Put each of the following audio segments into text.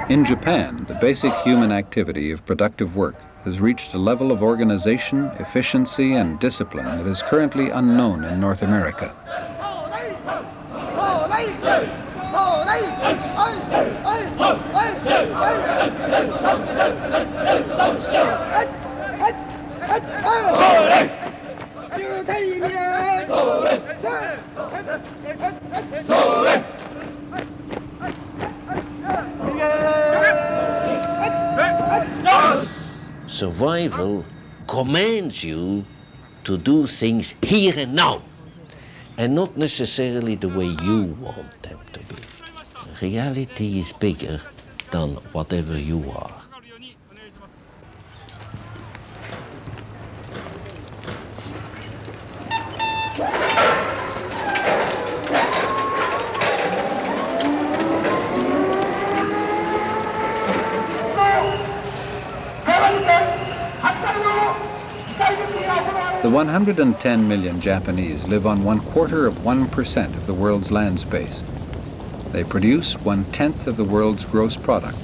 In Japan, the basic human activity of productive work has reached a level of organization, efficiency, and discipline that is currently unknown in North America. Survival commands you to do things here and now, and not necessarily the way you want them to be. Reality is bigger than whatever you are. The 110 million Japanese live on 1/4% of the world's land space. They produce 1/10 of the world's gross product.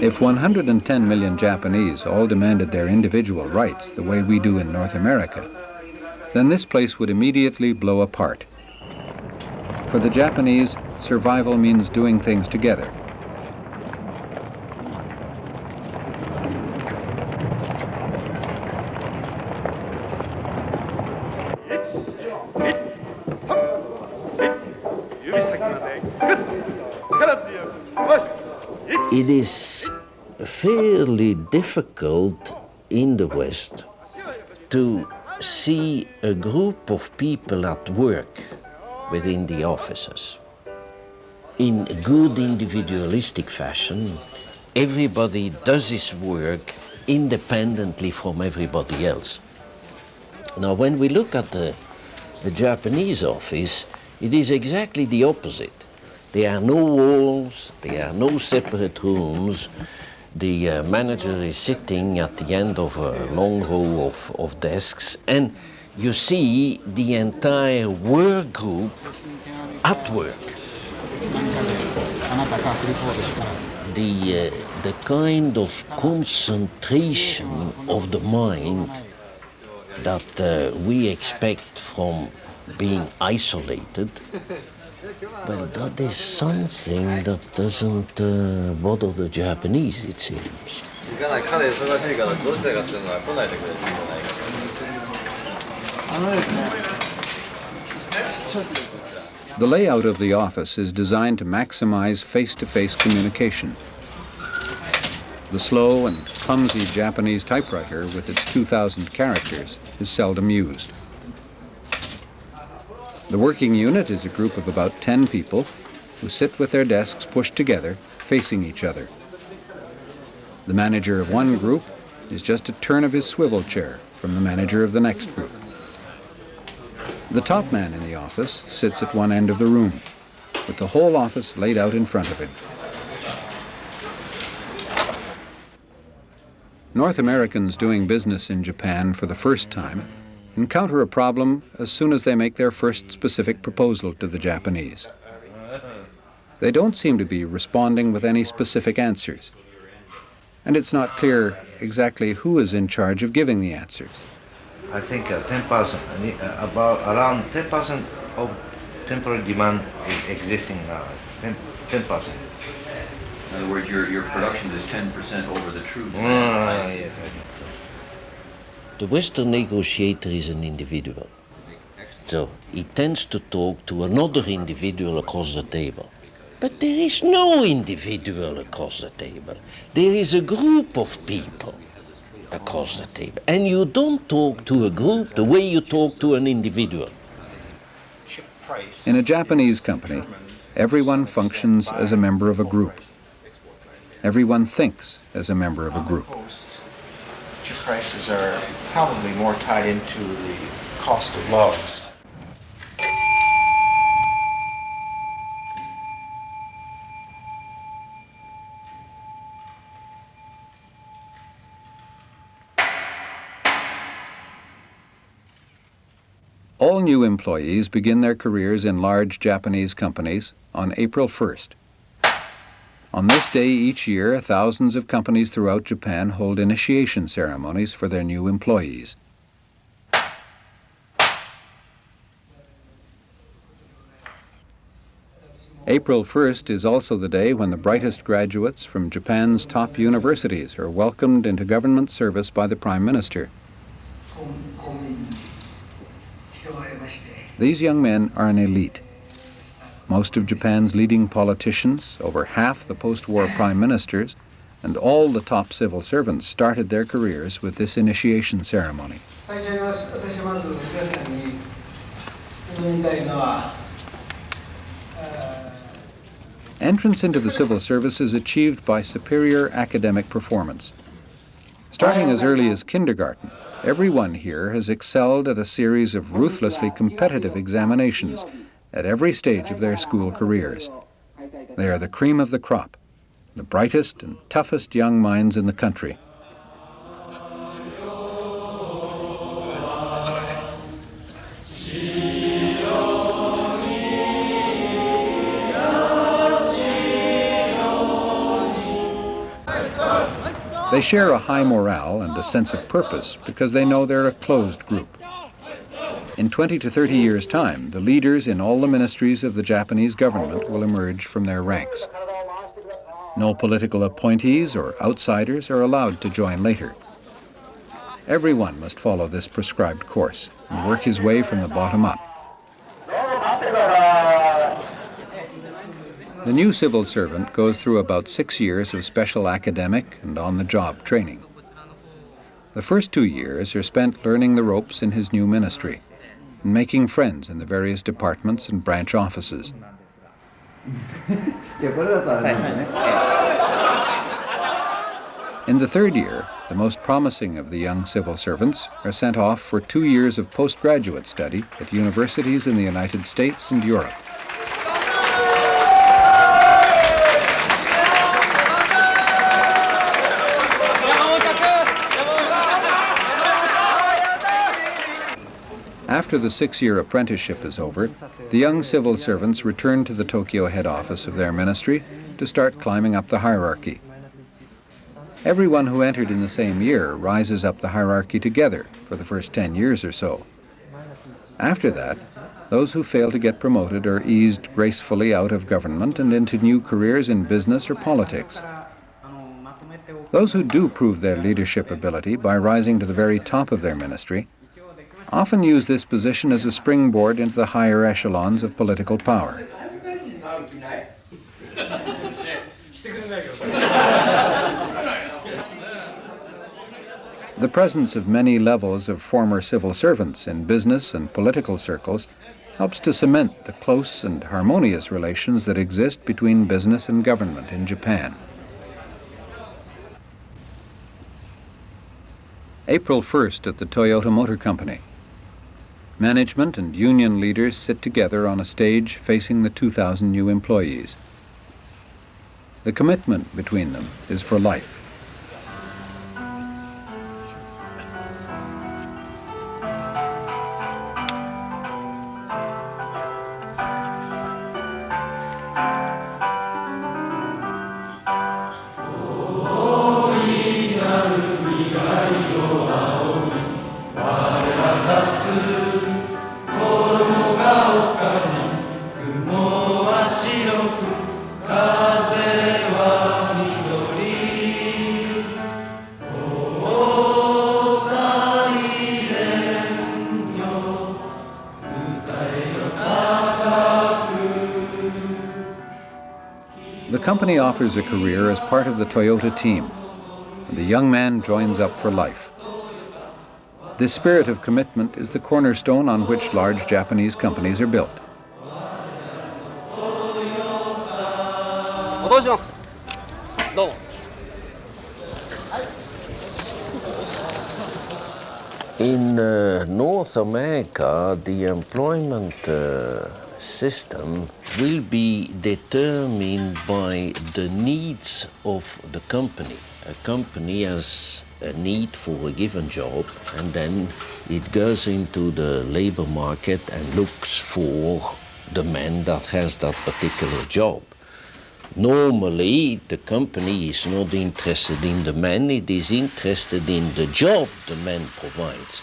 If 110 million Japanese all demanded their individual rights the way we do in North America, then this place would immediately blow apart. For the Japanese, survival means doing things together. It is fairly difficult in the West to see a group of people at work within the offices. In good individualistic fashion, everybody does his work independently from everybody else. Now, when we look at the Japanese office, it is exactly the opposite. There are no walls, there are no separate rooms. The manager is sitting at the end of a long row of desks, and you see the entire work group at work. The kind of concentration of the mind that we expect from being isolated, well, that is something that doesn't bother the Japanese, it seems. The layout of the office is designed to maximize face-to-face communication. The slow and clumsy Japanese typewriter with its 2,000 characters is seldom used. The working unit is a group of about 10 people who sit with their desks pushed together, facing each other. The manager of one group is just a turn of his swivel chair from the manager of the next group. The top man in the office sits at one end of the room, with the whole office laid out in front of him. North Americans doing business in Japan for the first time encounter a problem as soon as they make their first specific proposal to the Japanese. They don't seem to be responding with any specific answers, and it's not clear exactly who is in charge of giving the answers. I think 10%, around 10% of temporary demand is existing now. 10%. In other words, your production is 10% over the true demand. Yes, I think so. The Western negotiator is an individual. So he tends to talk to another individual across the table. But there is no individual across the table. There is a group of people across the table. And you don't talk to a group the way you talk to an individual. In a Japanese company, everyone functions as a member of a group. Everyone thinks as a member of a group. chip prices are probably more tied into the cost of logs. All new employees begin their careers in large Japanese companies on April 1st. On this day each year, thousands of companies throughout Japan hold initiation ceremonies for their new employees. April 1st is also the day when the brightest graduates from Japan's top universities are welcomed into government service by the Prime Minister. These young men are an elite. Most of Japan's leading politicians, over half the post-war prime ministers, and all the top civil servants started their careers with this initiation ceremony. Entrance into the civil service is achieved by superior academic performance. Starting as early as kindergarten, everyone here has excelled at a series of ruthlessly competitive examinations at every stage of their school careers. They are the cream of the crop, the brightest and toughest young minds in the country. They share a high morale and a sense of purpose because they know they're a closed group. In 20 to 30 years' time, the leaders in all the ministries of the Japanese government will emerge from their ranks. No political appointees or outsiders are allowed to join later. Everyone must follow this prescribed course and work his way from the bottom up. The new civil servant goes through about 6 years of special academic and on-the-job training. The first 2 years are spent learning the ropes in his new ministry and making friends in the various departments and branch offices. In the third year, the most promising of the young civil servants are sent off for 2 years of postgraduate study at universities in the United States and Europe. After the 6-year apprenticeship is over, the young civil servants return to the Tokyo head office of their ministry to start climbing up the hierarchy. Everyone who entered in the same year rises up the hierarchy together for the first 10 years or so. After that, those who fail to get promoted are eased gracefully out of government and into new careers in business or politics. Those who do prove their leadership ability by rising to the very top of their ministry often use this position as a springboard into the higher echelons of political power. The presence of many levels of former civil servants in business and political circles helps to cement the close and harmonious relations that exist between business and government in Japan. April 1st at the Toyota Motor Company. Management and union leaders sit together on a stage facing the 2,000 new employees. The commitment between them is for life. The company offers a career as part of the Toyota team, and the young man joins up for life. This spirit of commitment is the cornerstone on which large Japanese companies are built. In North America, the employment system will be determined by the needs of the company. A company has a need for a given job, and then it goes into the labor market and looks for the man that has that particular job. Normally, the company is not interested in the man, it is interested in the job the man provides.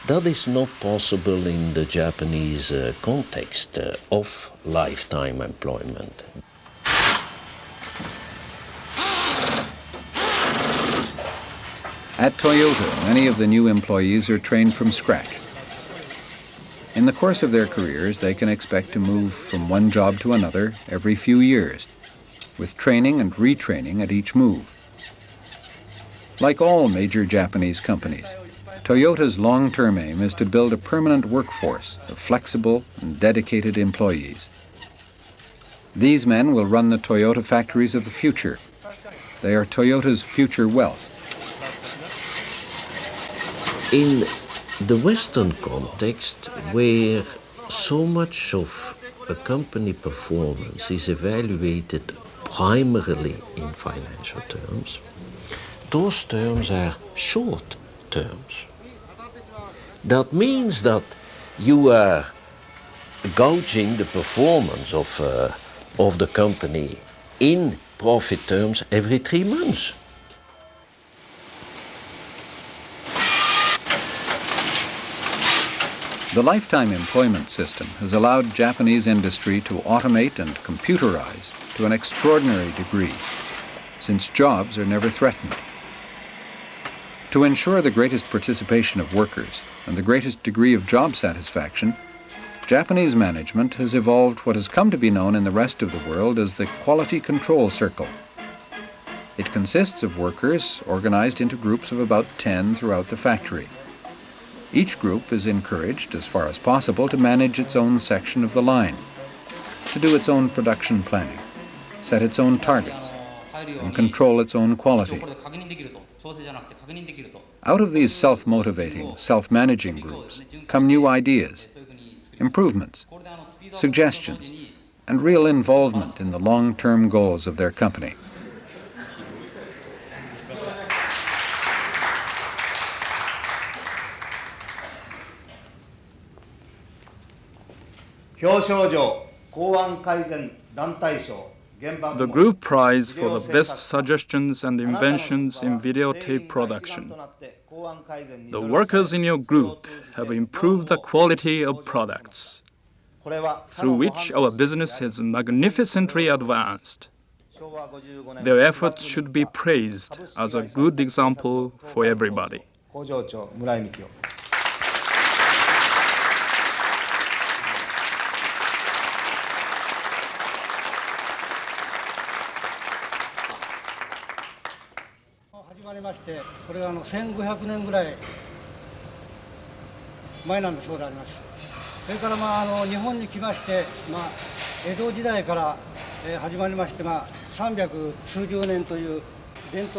That is not possible in the Japanese context of lifetime employment. At Toyota, many of the new employees are trained from scratch. In the course of their careers, they can expect to move from one job to another every few years, with training and retraining at each move. Like all major Japanese companies, Toyota's long-term aim is to build a permanent workforce of flexible and dedicated employees. These men will run the Toyota factories of the future. They are Toyota's future wealth. In the Western context, where so much of a company performance is evaluated primarily in financial terms, those terms are short terms. That means that you are gauging the performance of the company in profit terms every 3 months. The lifetime employment system has allowed Japanese industry to automate and computerize to an extraordinary degree, since jobs are never threatened. To ensure the greatest participation of workers and the greatest degree of job satisfaction, Japanese management has evolved what has come to be known in the rest of the world as the Quality Control Circle. It consists of workers organized into groups of about 10 throughout the factory. Each group is encouraged, as far as possible, to manage its own section of the line, to do its own production planning, set its own targets, and control its own quality. Out of these self-motivating, self-managing groups come new ideas, improvements, suggestions, and real involvement in the long-term goals of their company. The group prize for the best suggestions and inventions in videotape production. The workers in your group have improved the quality of products, through which our business has magnificently advanced. Their efforts should be praised as a good example for everybody.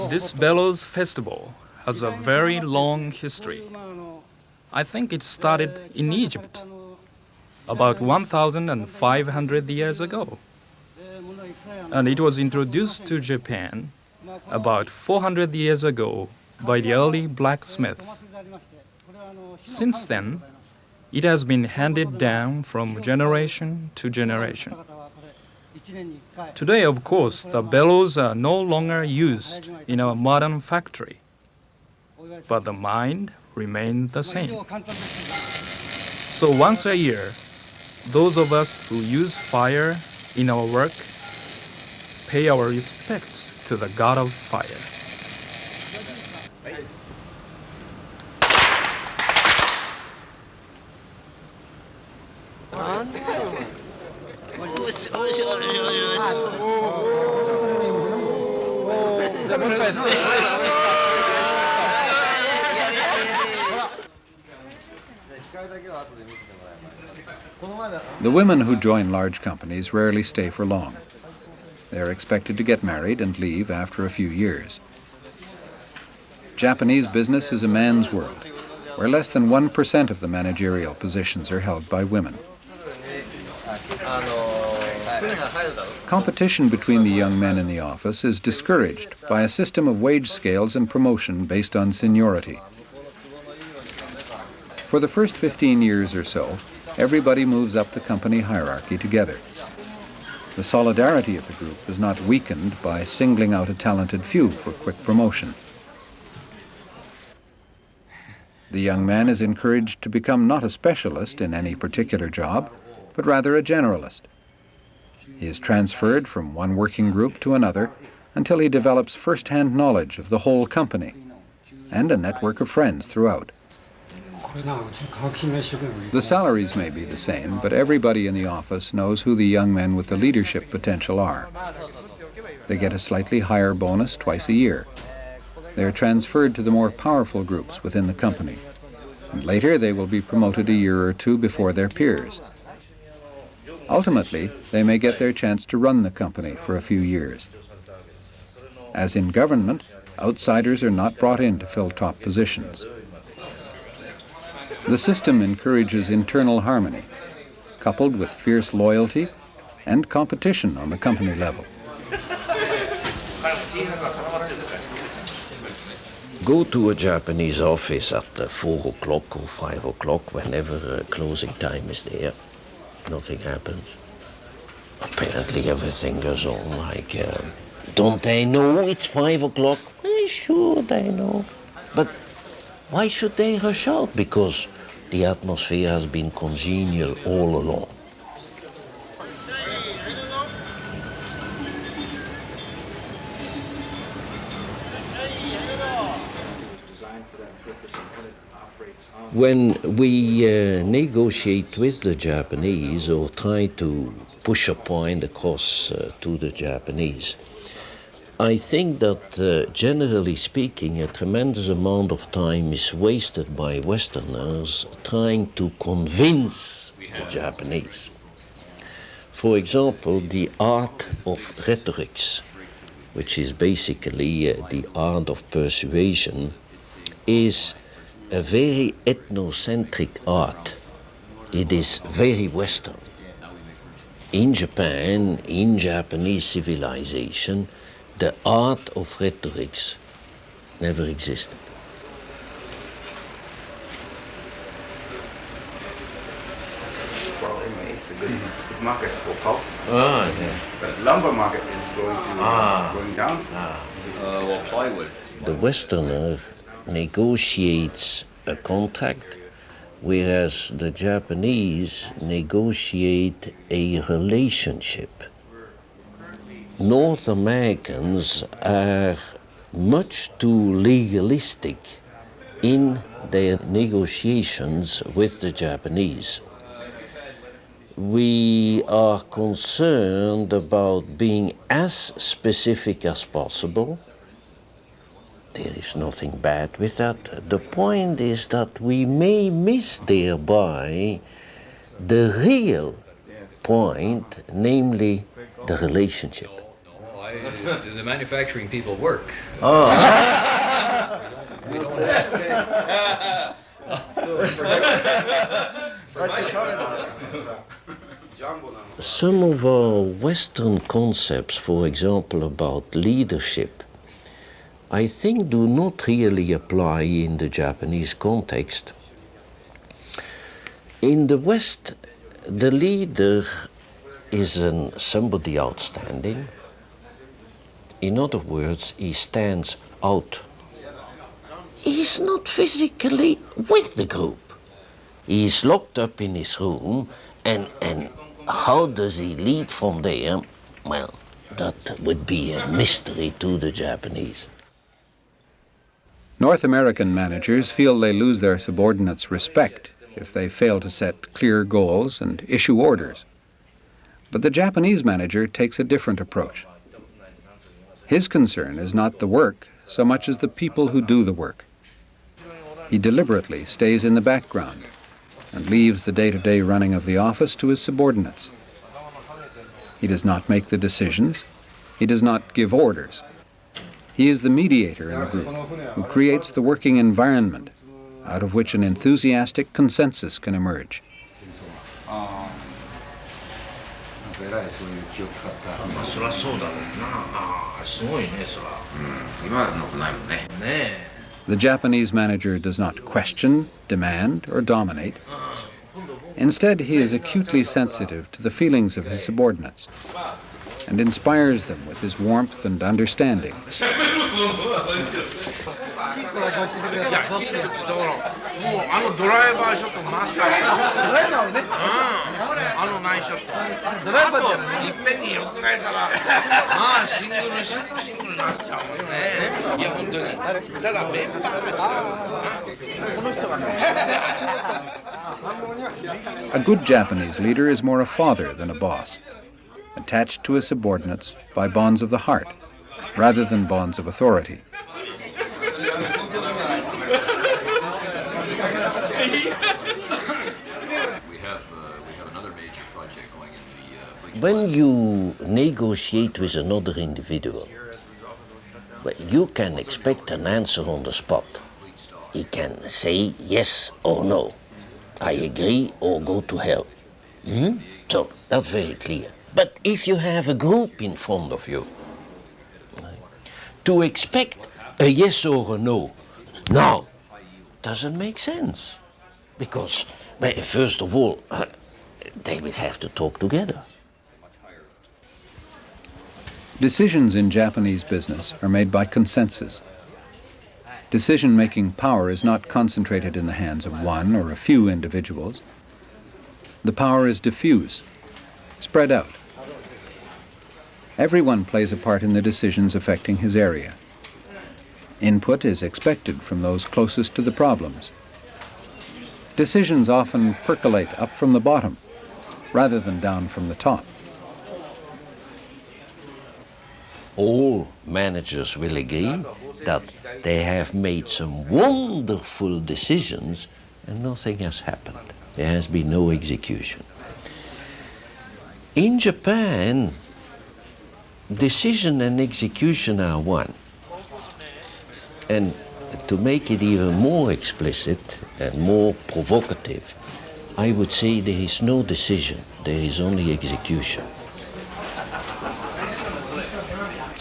This bellows festival has a very long history. I think it started in Egypt about 1,500 years ago, and it was introduced to Japan about 400 years ago by the early blacksmith. Since then, it has been handed down from generation to generation. Today, of course, the bellows are no longer used in our modern factory, but the mind remains the same. So once a year, those of us who use fire in our work pay our respects to the god of fire. The women who join large companies rarely stay for long. They are expected to get married and leave after a few years. Japanese business is a man's world. where less than 1% of the managerial positions are held by women. Competition between the young men in the office is discouraged by a system of wage scales and promotion based on seniority. For the first 15 years or so, everybody moves up the company hierarchy together. The solidarity of the group is not weakened by singling out a talented few for quick promotion. The young man is encouraged to become not a specialist in any particular job, but rather a generalist. He is transferred from one working group to another until he develops first-hand knowledge of the whole company and a network of friends throughout. The salaries may be the same, but everybody in the office knows who the young men with the leadership potential are. They get a slightly higher bonus twice a year. They are transferred to the more powerful groups within the company, and later they will be promoted a year or two before their peers. Ultimately, they may get their chance to run the company for a few years. As in government, outsiders are not brought in to fill top positions. The system encourages internal harmony, coupled with fierce loyalty and competition on the company level. Go to a Japanese office at 4 o'clock or 5 o'clock, whenever closing time is there. Nothing happens. Apparently everything goes on like, don't they know it's 5 o'clock? Sure they know. But why should they rush out? Because the atmosphere has been congenial all along. When we negotiate with the Japanese or try to push a point across to the Japanese, I think that generally speaking, a tremendous amount of time is wasted by Westerners trying to convince the Japanese. For example, the art of rhetorics, which is basically the art of persuasion, is a very ethnocentric art. It is very Western. In Japan, in Japanese civilization, the art of rhetorics never existed. Well, anyway, it's a good market for pulp. Yeah. But lumber market is going down. Well, plywood. The Westerner negotiates a contract, whereas the Japanese negotiate a relationship. North Americans are much too legalistic in their negotiations with the Japanese. We are concerned about being as specific as possible. There is nothing bad with that. The point is that we may miss thereby the real point, namely the relationship. The manufacturing people work. Oh. We don't have Some of our Western concepts, for example, about leadership, I think do not really apply in the Japanese context. In the West, the leader is somebody outstanding. In other words, he stands out. He's not physically with the group. He's locked up in his room, and how does he lead from there? Well, that would be a mystery to the Japanese. North American managers feel they lose their subordinates' respect if they fail to set clear goals and issue orders. But the Japanese manager takes a different approach. His concern is not the work so much as the people who do the work. He deliberately stays in the background and leaves the day-to-day running of the office to his subordinates. He does not make the decisions. He does not give orders. He is the mediator in the group who creates the working environment out of which an enthusiastic consensus can emerge. The Japanese manager does not question, demand, or dominate. Instead, he is acutely sensitive to the feelings of his subordinates and inspires them with his warmth and understanding. A good Japanese leader is more a father than a boss, attached to his subordinates by bonds of the heart rather than bonds of authority. When you negotiate with another individual, you can expect an answer on the spot. He can say yes or no, I agree or go to hell. So that's very clear. But if you have a group in front of you, to expect a yes or a no now doesn't make sense. Because, first of all, they will have to talk together. Decisions in Japanese business are made by consensus. Decision-making power is not concentrated in the hands of one or a few individuals. The power is diffuse, spread out. Everyone plays a part in the decisions affecting his area. Input is expected from those closest to the problems. Decisions often percolate up from the bottom, rather than down from the top. All managers will agree that they have made some wonderful decisions and nothing has happened. There has been no execution. In Japan, decision and execution are one. And to make it even more explicit and more provocative, I would say there is no decision, there is only execution.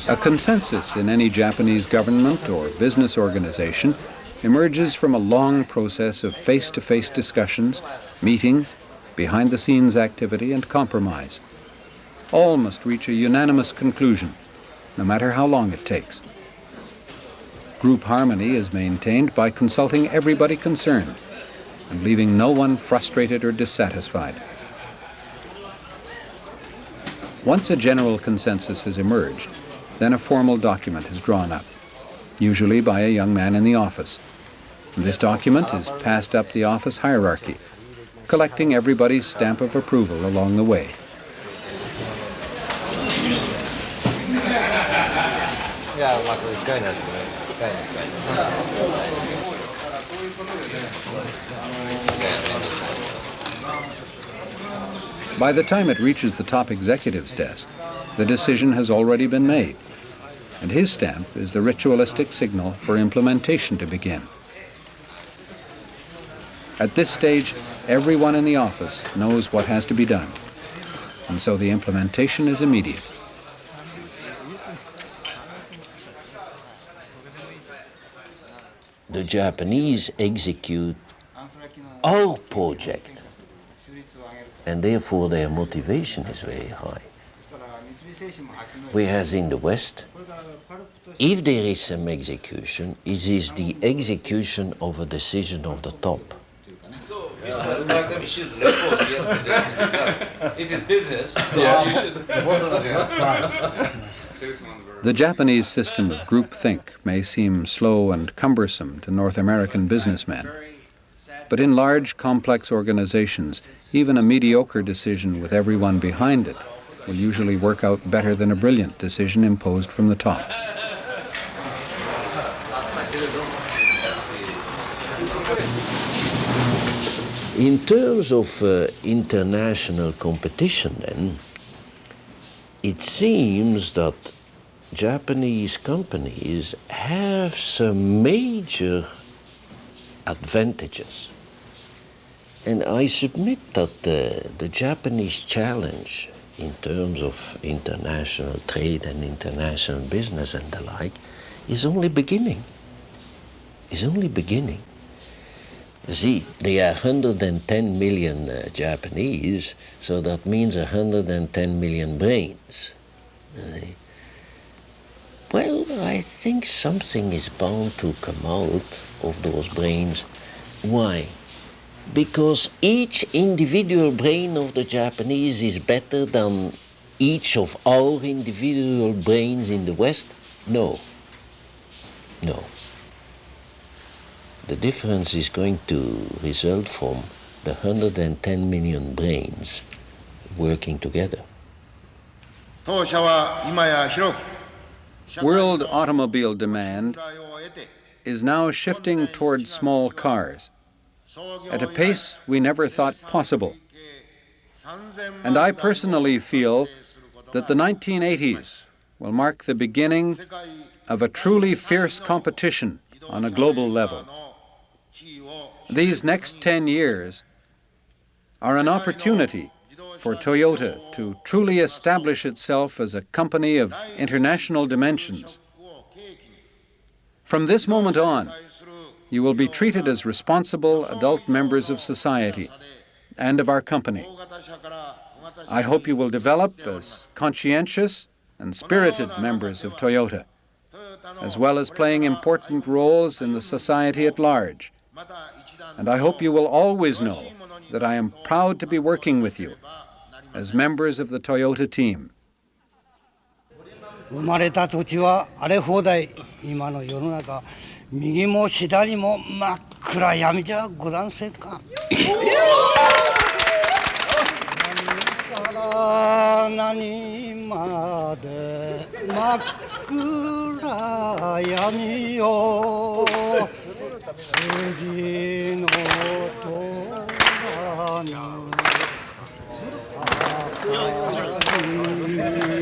A consensus in any Japanese government or business organization emerges from a long process of face-to-face discussions, meetings, behind-the-scenes activity, and compromise. All must reach a unanimous conclusion, no matter how long it takes. Group harmony is maintained by consulting everybody concerned and leaving no one frustrated or dissatisfied. Once a general consensus has emerged, then a formal document is drawn up, usually by a young man in the office. This document is passed up the office hierarchy, collecting everybody's stamp of approval along the way. By the time it reaches the top executive's desk, the decision has already been made, and his stamp is the ritualistic signal for implementation to begin. At this stage, everyone in the office knows what has to be done, and so the implementation is immediate. The Japanese execute our project, and therefore their motivation is very high. Whereas in the West, if there is some execution, it is the execution of a decision of the top. It is business, so you should. The Japanese system of groupthink may seem slow and cumbersome to North American businessmen, but in large, complex organizations, even a mediocre decision with everyone behind it will usually work out better than a brilliant decision imposed from the top. In terms of international competition then, it seems that Japanese companies have some major advantages. And I submit that the Japanese challenge in terms of international trade and international business and the like is only beginning. Is only beginning. You see, there are 110 million Japanese, so that means 110 million brains. Well, I think something is bound to come out of those brains. Why? Because each individual brain of the Japanese is better than each of our individual brains in the West? No. No. The difference is going to result from the 110 million brains working together. World automobile demand is now shifting toward small cars at a pace we never thought possible. And I personally feel that the 1980s will mark the beginning of a truly fierce competition on a global level. These next 10 years are an opportunity for Toyota to truly establish itself as a company of international dimensions. From this moment on, you will be treated as responsible adult members of society and of our company. I hope you will develop as conscientious and spirited members of Toyota, as well as playing important roles in the society at large. And I hope you will always know that I am proud to be working with you as members of the Toyota team. 生まれた土地は荒れ放題。今の世の中、右も左も真っ暗闇じゃござんせんか。何から何まで真っ暗闇よ。筋の虎の赤い